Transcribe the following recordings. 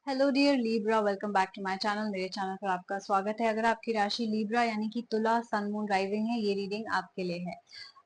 Hello dear Libra, welcome back to my channel. मेरे channel पर आपका स्वागत है। अगर आपकी राशि लीब्रा यानी कि तुला सन मून राइजिंग है, ये रीडिंग आपके लिए है।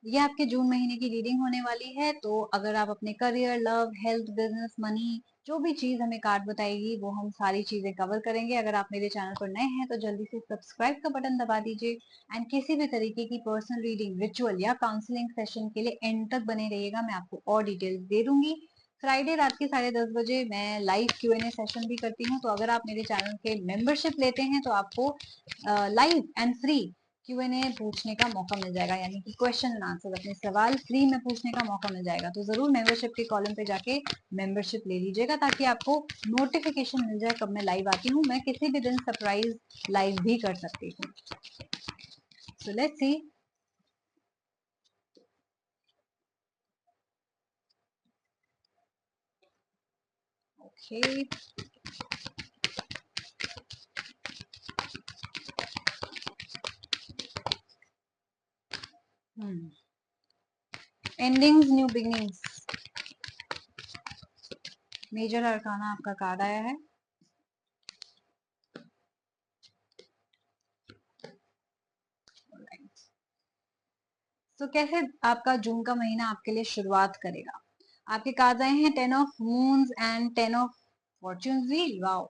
ये आपके जून महीने की रीडिंग होने वाली है। तो अगर आप अपने career, love, health, business, money, जो भी चीज हमें कार्ड बताएगी वो हम सारी चीजें कवर करेंगे। अगर आप मेरे चैनल पर नए हैं तो जल्दी से सब्सक्राइब का बटन दबा दीजिए एंड किसी भी तरीके की पर्सनल रीडिंग, रिचुअल या काउंसलिंग सेशन के लिए एंड तक बने रहिएगा। मैं आपको और डिटेल्स दे दूंगी। फ्राइडे रात के 10:30 बजे मैं लाइव Q&A सेशन भी करती हूँ। तो अगर आप मेरे चैनल के मेंबरशिप लेते हैं तो आपको लाइव एंड फ्री Q&A पूछने का मौका मिल जाएगा, यानी कि क्वेश्चन एंड आंसर, अपने सवाल फ्री में पूछने का मौका मिल जाएगा। तो जरूर मेंबरशिप के कॉलम पे जाके मेंबरशिप ले लीजिएगा ताकि आपको नोटिफिकेशन मिल जाए कब मैं लाइव आती हूँ। मैं किसी भी दिन सरप्राइज लाइव भी कर सकती हूँ। So let's see. Okay, endings new beginnings, major arcana आपका कार्ड आया है। तो कैसे आपका जून का महीना आपके लिए शुरुआत करेगा? आपके कार्ड आए हैं 10 of moons and 10 of fortunes wheel. Wow,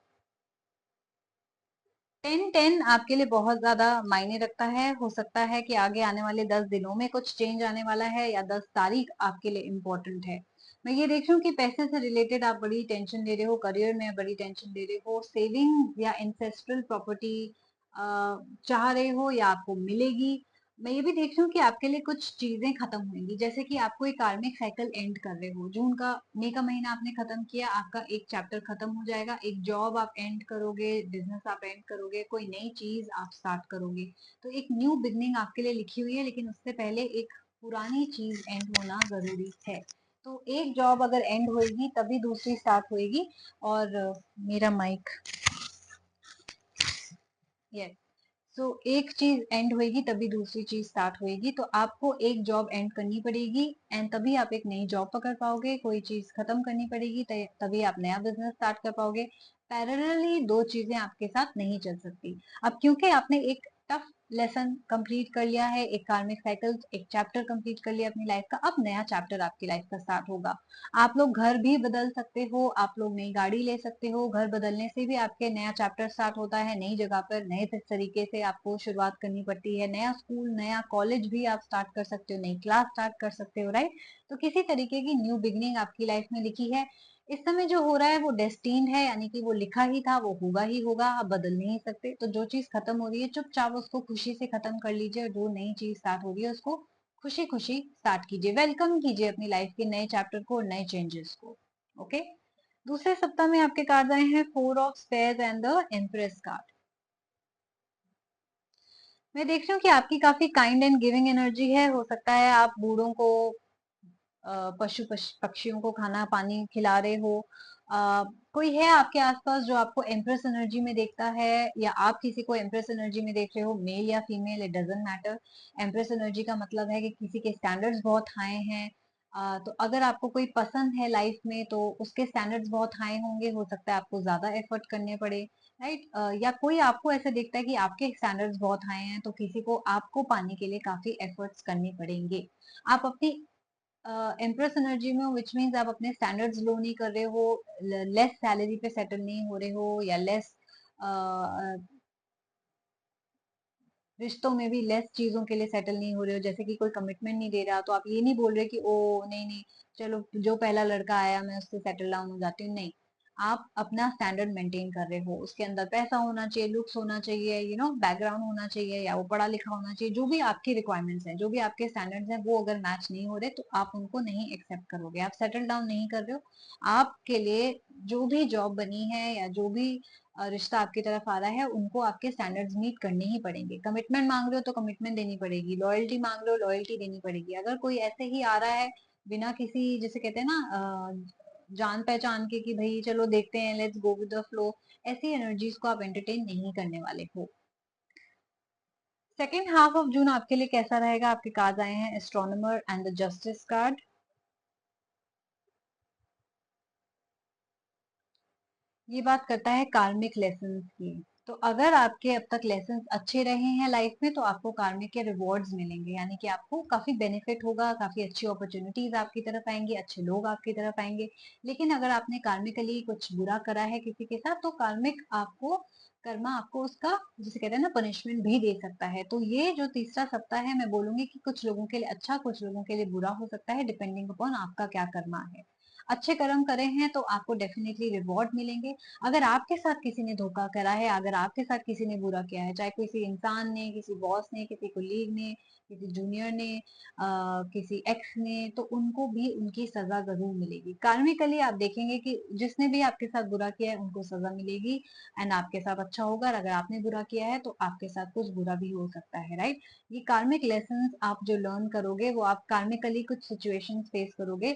10-10 आपके लिए बहुत ज्यादा मायने रखता है। हो सकता है कि आगे आने वाले 10 दिनों में कुछ चेंज आने वाला है या 10 तारीख आपके लिए इम्पोर्टेंट है। मैं ये देख रही हूँ कि पैसे से रिलेटेड आप बड़ी टेंशन ले रहे हो, करियर में बड़ी टेंशन ले रहे हो, सेविंग या इंसेस्ट्रल प्रॉपर्टी चाह रहे हो या आपको मिलेगी। मैं ये भी देख रही हूँ कि आपके लिए कुछ चीजें खत्म होंगी, जैसे कि आपको एक कार्मिक साइकिल एंड कर रहे हो। जून का, मई का महीना आपने खत्म किया, आपका एक चैप्टर खत्म हो जाएगा। एक जॉब आप एंड करोगे, बिजनेस आप एंड करोगे, कोई नई चीज आप स्टार्ट करोगे। तो एक न्यू बिगनिंग आपके लिए लिखी हुई है, लेकिन उससे पहले एक पुरानी चीज एंड होना जरूरी है। तो एक जॉब अगर एंड होएगी तभी दूसरी स्टार्ट होएगी। और मेरा माइक, यस। सो एक चीज एंड होएगी तभी दूसरी चीज स्टार्ट होएगी। तो आपको एक जॉब एंड करनी पड़ेगी एंड तभी आप एक नई जॉब पकड़ पाओगे। कोई चीज खत्म करनी पड़ेगी तभी आप नया बिजनेस स्टार्ट कर पाओगे। पैरेलली दो चीजें आपके साथ नहीं चल सकती। अब क्योंकि आपने एक टफ लेसन कंप्लीट कर लिया है, एक कार्मिक साइकिल, एक चैप्टर कंप्लीट कर लिया अपनी लाइफ का, अब नया चैप्टर आपकी लाइफ का स्टार्ट होगा। आप लोग घर भी बदल सकते हो, आप लोग नई गाड़ी ले सकते हो। घर बदलने से भी आपके नया चैप्टर स्टार्ट होता है। नई जगह पर नए तरीके से आपको शुरुआत करनी पड़ती है। नया स्कूल, नया कॉलेज भी आप स्टार्ट कर सकते हो, नई क्लास स्टार्ट कर सकते हो, राइट? तो किसी तरीके की न्यू बिगनिंग आपकी लाइफ में लिखी है। इस समय जो हो रहा है वो डेस्टिन्ड है, यानी कि वो लिखा ही था, वो होगा ही होगा, आप बदल नहीं सकते। तो जो चीज खत्म हो रही है चुपचाप उसको खुशी से खत्म कर लीजिए, और जो नई चीज स्टार्ट हो रही है उसको खुशी खुशी स्टार्ट कीजिए। वेलकम कीजिए अपनी लाइफ के नए चैप्टर को और नए चेंजेस को। ओके, दूसरे सप्ताह में आपके कार्ड आए हैं 4 of spares and the empress card. मैं देख रही हूँ कि आपकी काफी काइंड एंड गिविंग एनर्जी है। हो सकता है आप बूढ़ों को, पक्षियों को खाना पानी खिला रहे हो। कोई है आपके आसपास जो आपको एम्प्रेस एनर्जी में देखता है, या आप किसी को एम्प्रेस एनर्जी में देख रहे हो, मेल या female, it doesn't matter. Empress energy का मतलब है कि किसी के स्टैंडर्ड्स बहुत हाई हैं। तो अगर आपको कोई पसंद है लाइफ में तो उसके स्टैंडर्ड्स बहुत हाई होंगे। हो सकता है आपको ज्यादा एफर्ट करने पड़े, राइट? या कोई आपको ऐसे देखता है कि आपके स्टैंडर्ड्स बहुत हाई हैं, तो किसी को आपको पाने के लिए काफी एफर्ट्स करने पड़ेंगे। आप अपनी एम्प्रेस एनर्जी में हो, विच मीन्स आप अपने स्टैंडर्ड्स लो नहीं कर रहे हो, लेस सैलरी पे सेटल नहीं हो रहे हो, या लेस रिश्तों में भी लेस चीजों के लिए सेटल नहीं हो रहे हो। जैसे कि कोई कमिटमेंट नहीं दे रहा तो आप ये नहीं बोल रहे कि ओ नहीं नहीं, चलो जो पहला लड़का आया मैं उससे सेटल डाउन हो जाती हूँ। नहीं, आप अपना स्टैंडर्ड मेंटेन कर रहे हो। उसके अंदर पैसा होना चाहिए, लुक्स होना चाहिए, बैकग्राउंड होना चाहिए, या वो पढ़ा लिखा होना चाहिए। जो भी आपकी रिक्वायरमेंट्स हैं, जो भी आपके स्टैंडर्ड्स हैं, वो अगर मैच नहीं हो रहे तो आप उनको नहीं एक्सेप्ट करोगे। आप सेटल डाउन नहीं कर रहे हो। आपके लिए जो भी जॉब बनी है या जो भी रिश्ता आपकी तरफ आ रहा है, उनको आपके स्टैंडर्ड्स मीट करने ही पड़ेंगे। कमिटमेंट मांग रहे हो तो कमिटमेंट देनी पड़ेगी, लॉयल्टी मांग रहे हो लॉयल्टी देनी पड़ेगी। अगर कोई ऐसे ही आ रहा है बिना किसी, जिसे कहते हैं ना, जान पहचान के, कि भाई चलो देखते हैं, let's go with the flow, ऐसी एनर्जीज को आप एंटरटेन नहीं करने वाले हो। सेकेंड हाफ ऑफ जून आपके लिए कैसा रहेगा? आपके कार्ड आए हैं astronomer and the justice card. ये बात करता है कार्मिक लेसन्स की। तो अगर आपके अब तक लेसन्स अच्छे रहे हैं लाइफ में, तो आपको कार्मिक के रिवॉर्ड्स मिलेंगे, यानी कि आपको काफी बेनिफिट होगा, काफी अच्छी अपॉर्चुनिटीज आपकी तरफ आएंगी, अच्छे लोग आपकी तरफ आएंगे। लेकिन अगर आपने कार्मिकली कुछ बुरा करा है किसी के साथ, तो कार्मिक आपको कर्मा आपको उसका, जिसे कहते हैं ना, पनिशमेंट भी दे सकता है। तो ये जो तीसरा सप्ताह है, मैं बोलूंगी कि कुछ लोगों के लिए अच्छा, कुछ लोगों के लिए बुरा हो सकता है, डिपेंडिंग अपॉन आपका क्या कर्मा है। अच्छे कर्म करे हैं तो आपको डेफिनेटली रिवॉर्ड मिलेंगे। अगर आपके साथ किसी ने धोखा करा है, अगर आपके साथ किसी ने बुरा किया है, चाहे किसी इंसान ने, किसी बॉस ने, किसी कुलीग ने, किसी जूनियर ने, किसी एक्स ने, तो उनको भी उनकी सजा जरूर मिलेगी। कार्मिकली आप देखेंगे कि जिसने भी आपके साथ बुरा किया है उनको सजा मिलेगी, एंड आपके साथ अच्छा होगा। और अगर आपने बुरा किया है तो आपके साथ कुछ बुरा भी हो सकता है, राइट। ये कार्मिक लेसन्स आप जो लर्न करोगे, वो आप कार्मिकली कुछ सिचुएशंस फेस करोगे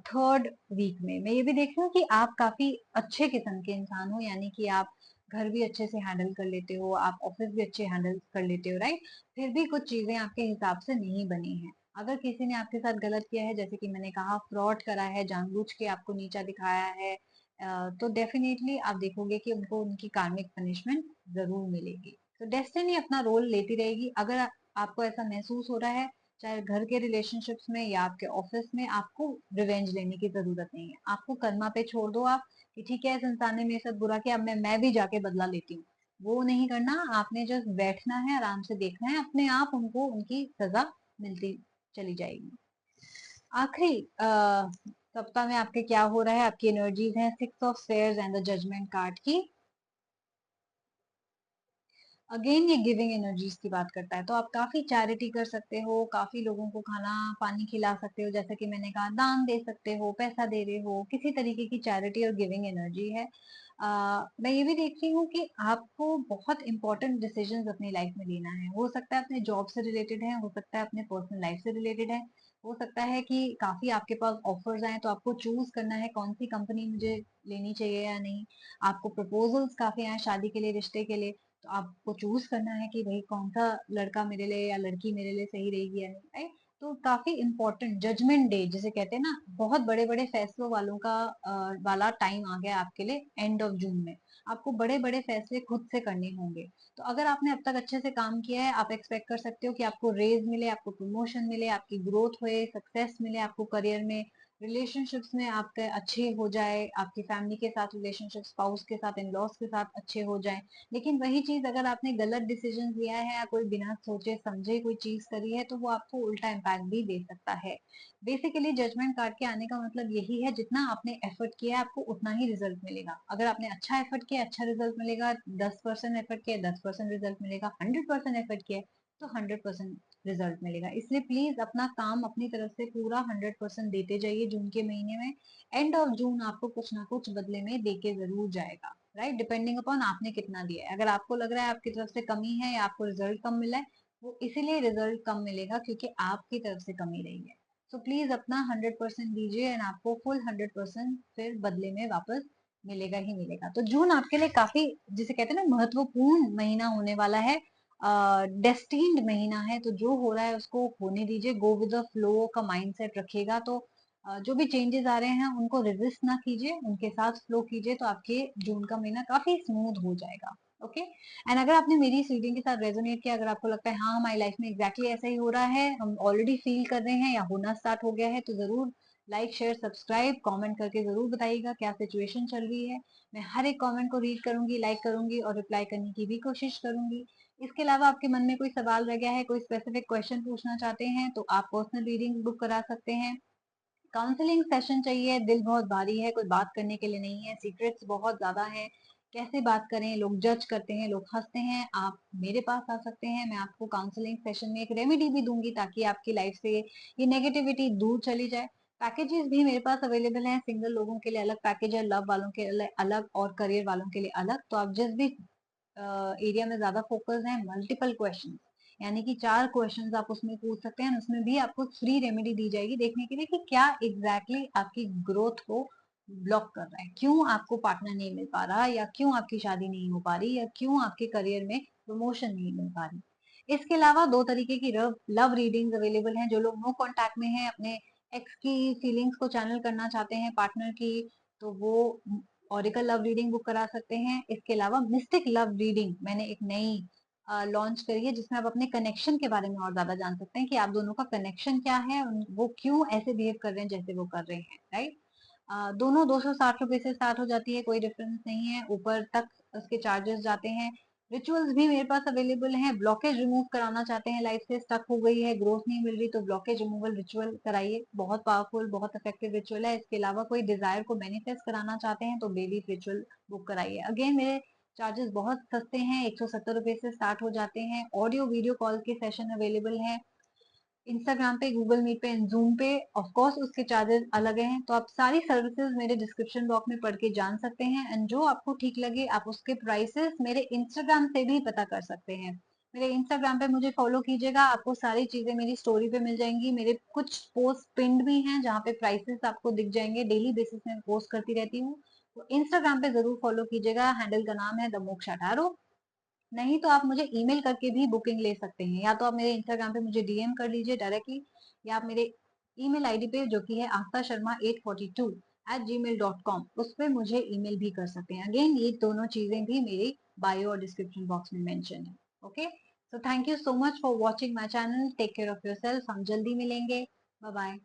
थर्ड वीक में। मैं ये भी देख रही हूँ कि आप काफी अच्छे किस्म के इंसान हो, यानी कि आप घर भी अच्छे से हैंडल कर लेते हो, आप ऑफिस भी अच्छे हैंडल कर लेते हो, राइट। फिर भी कुछ चीजें आपके हिसाब से नहीं बनी हैं। अगर किसी ने आपके साथ गलत किया है, जैसे कि मैंने कहा फ्रॉड करा है, जानबूझ के आपको नीचा दिखाया है, तो डेफिनेटली आप देखोगे कि उनको उनकी कार्मिक पनिशमेंट जरूर मिलेगी। तो डेस्टिनी अपना रोल लेती रहेगी। अगर आपको ऐसा महसूस हो रहा है, चाहे घर के रिलेशनशिप्स में या आपके ऑफिस में, आपको रिवेंज लेने की जरूरत नहीं है। आपको कर्मा पे छोड़ दो आप, कि ठीक है इस इंसान ने मेरे साथ बुरा किया, अब मैं भी जाके बदला लेती हूँ। वो नहीं करना। आपने जस्ट बैठना है, आराम से देखना है, अपने आप उनको उनकी सजा मिलती चली जाएगी। आखिरी सप्ताह में आपके क्या हो रहा है, आपकी एनर्जीज हैं 6 of spheres and the judgment card की। अगेन ये गिविंग एनर्जीज की बात करता है। तो आप काफी चैरिटी कर सकते हो, काफी लोगों को खाना पानी खिला सकते हो, जैसे कि मैंने कहा दान दे सकते हो, पैसा दे रहे हो, किसी तरीके की चैरिटी और गिविंग एनर्जी है। मैं ये भी देख रही हूँ कि आपको बहुत इंपॉर्टेंट डिसीजंस अपनी लाइफ में लेना है। हो सकता है अपने जॉब से रिलेटेड है, हो सकता है अपने पर्सनल लाइफ से रिलेटेड है, हो सकता है कि काफी आपके पास ऑफर्स आए, तो आपको चूज करना है कौन सी कंपनी मुझे लेनी चाहिए या नहीं। आपको प्रपोजल्स काफी आए शादी के लिए, रिश्ते के लिए, तो आपको चूज करना है कि भाई कौन सा लड़का मेरे लिए या लड़की मेरे लिए सही रहेगी या नहीं, राइट। तो काफी इंपॉर्टेंट जजमेंट डे जिसे कहते हैं ना, बहुत बड़े बड़े फैसलों वालों का वाला टाइम आ गया आपके लिए, एंड ऑफ जून में। आपको बड़े बड़े फैसले खुद से करने होंगे। तो अगर आपने अब तक अच्छे से काम किया है, आप एक्सपेक्ट कर सकते हो कि आपको रेज मिले, आपको प्रमोशन मिले, आपकी ग्रोथ होए, सक्सेस मिले आपको करियर में, रिलेशनशिप्स में आपके अच्छे हो जाए, आपकी फैमिली के साथ रिलेशनशिप, स्पाउस के साथ, इन लॉज के साथ अच्छे हो जाए। लेकिन वही चीज अगर आपने गलत डिसीजन लिया है या कोई बिना सोचे समझे कोई चीज करी है, तो वो आपको उल्टा इम्पैक्ट भी दे सकता है। बेसिकली जजमेंट कार्ड के आने का मतलब यही है, जितना आपने एफर्ट किया है आपको उतना ही रिजल्ट मिलेगा। अगर आपने अच्छा एफर्ट किया अच्छा रिजल्ट मिलेगा, 10% एफर्ट किया 10% रिजल्ट मिलेगा, 100% एफर्ट किया तो 100% रिजल्ट मिलेगा। इसलिए प्लीज अपना काम अपनी तरफ से पूरा 100% देते जाइए जून के महीने में। एंड ऑफ जून आपको कुछ ना कुछ बदले में देके जरूर जाएगा, राइट। डिपेंडिंग अपॉन आपने कितना दिया है। अगर आपको लग रहा है आपकी तरफ से कमी है या आपको रिजल्ट कम मिला है, वो इसीलिए रिजल्ट कम मिलेगा क्योंकि आपकी तरफ से कमी रही है। तो प्लीज अपना 100% दीजिए, एंड आपको फुल 100% फिर बदले में वापस मिलेगा ही मिलेगा। तो जून आपके लिए काफी, जिसे कहते हैं ना, महत्वपूर्ण महीना होने वाला है, डेस्टिन्ड महीना है। तो जो हो रहा है उसको होने दीजिए, गो विद द फ्लो का माइंडसेट रखिएगा। तो जो भी चेंजेस आ रहे हैं उनको रेजिस्ट ना कीजिए, उनके साथ फ्लो कीजिए, तो आपके जून का महीना काफी स्मूथ हो जाएगा। ओके। एंड अगर आपने मेरी इस रीडिंग के साथ रेजोनेट किया, अगर आपको लगता है हाँ हमारी लाइफ में एग्जैक्टली ऐसा ही हो रहा है, हम ऑलरेडी फील कर रहे हैं या होना स्टार्ट हो गया है, तो जरूर लाइक शेयर सब्सक्राइब कमेंट करके जरूर बताइएगा क्या सिचुएशन चल रही है। मैं हर एक कमेंट को रीड करूंगी, लाइक करूंगी और रिप्लाई करने की भी कोशिश करूंगी। इसके अलावा आपके मन में कोई सवाल रह गया है, कोई स्पेसिफिक क्वेश्चन पूछना चाहते हैं, तो आप पर्सनल रीडिंग बुक करा सकते हैं। काउंसलिंग सेशन चाहिए, दिल बहुत भारी है, कोई बात करने के लिए नहीं है, सीक्रेट्स बहुत ज्यादा है, कैसे बात करें, लोग जज करते हैं, लोग हंसते हैं, आप मेरे पास आ सकते हैं। मैं आपको काउंसलिंग सेशन में एक रेमेडी भी दूंगी ताकि आपकी लाइफ से ये नेगेटिविटी दूर चली जाए। पैकेजेस भी मेरे पास अवेलेबल हैं, सिंगल लोगों के लिए अलग पैकेज है, लव वालों के लिए अलग और करियर वालों के लिए अलग। तो आप जिस भी एरिया में ज्यादा फोकस है, मल्टीपल क्वेश्चन, यानी कि 4 क्वेश्चंस आप उसमें पूछ सकते हैं, उसमें भी आपको फ्री रेमेडी दी जाएगी देखने के लिए कि क्या एग्जैक्टली exactly आपकी ग्रोथ को ब्लॉक कर रहा है, क्यों आपको पार्टनर नहीं मिल पा रहा, या क्यों आपकी शादी नहीं हो पा रही, या क्यों आपके करियर में प्रमोशन नहीं मिल पा रही। इसके अलावा 2 तरीके की लव रीडिंग्स अवेलेबल हैं। जो लोग नो कांटेक्ट में हैं, अपने एक्स की फीलिंग्स को चैनल करना चाहते हैं पार्टनर की, तो वो ऑरिकल लव रीडिंग बुक करा सकते हैं। इसके अलावा मिस्टिक लव रीडिंग मैंने एक नई लॉन्च करी है, जिसमें आप अपने कनेक्शन के बारे में और ज्यादा जान सकते हैं कि आप दोनों का कनेक्शन क्या है, वो क्यों ऐसे बिहेव कर रहे हैं जैसे वो कर रहे हैं, राइट। दोनों 260 रुपए से स्टार्ट हो जाती है, कोई डिफरेंस नहीं है, ऊपर तक उसके चार्जेस जाते हैं। रिचुअल्स भी मेरे पास अवेलेबल हैं। ब्लॉकेज रिमूव कराना चाहते हैं, लाइफ से स्टक हो गई है, ग्रोथ नहीं मिल रही, तो ब्लॉकेज रिमूवल रिचुअल कराइए, बहुत पावरफुल, बहुत इफेक्टिव रिचुअल है। इसके अलावा कोई डिजायर को मैनिफेस्ट कराना चाहते हैं तो बेबी रिचुअल बुक कराइए। अगेन मेरे चार्जेस बहुत सस्ते हैं, 170 रुपए से स्टार्ट हो जाते हैं। ऑडियो वीडियो कॉल के सेशन अवेलेबल हैं इंस्टाग्राम पे, गूगल मीट पे, जूम पे। ऑफ कोर्स उसके चार्जेस अलग हैं, तो आप सारी सर्विसेज मेरे डिस्क्रिप्शन बॉक्स में पढ़ के जान सकते हैं। एंड जो आपको ठीक लगे आप उसके प्राइसेस मेरे इंस्टाग्राम से भी पता कर सकते हैं। मेरे इंस्टाग्राम पे मुझे फॉलो कीजिएगा, आपको सारी चीजें मेरी स्टोरी पे मिल जाएंगी। मेरे कुछ पोस्ट पिन्ड भी हैं जहाँ पे प्राइसेस आपको दिख जाएंगे, डेली बेसिस में पोस्ट करती रहती हूँ। तो इंस्टाग्राम पे जरूर फॉलो कीजिएगा, हैंडल का नाम है द मोक्षा टारो। नहीं तो आप मुझे ईमेल करके भी बुकिंग ले सकते हैं, या तो आप मेरे इंस्टाग्राम पे मुझे डीएम कर लीजिए डायरेक्टली, या आप मेरे ईमेल आईडी पे जो कि है aftashharma842@gmail.com, उस पे मुझे ईमेल भी कर सकते हैं। अगेन ये दोनों चीजें भी मेरी बायो और डिस्क्रिप्शन बॉक्स में मेंशन है। Okay, so thank you so much for watching my channel, take care of your self, हम जल्दी मिलेंगे, बाय बाय।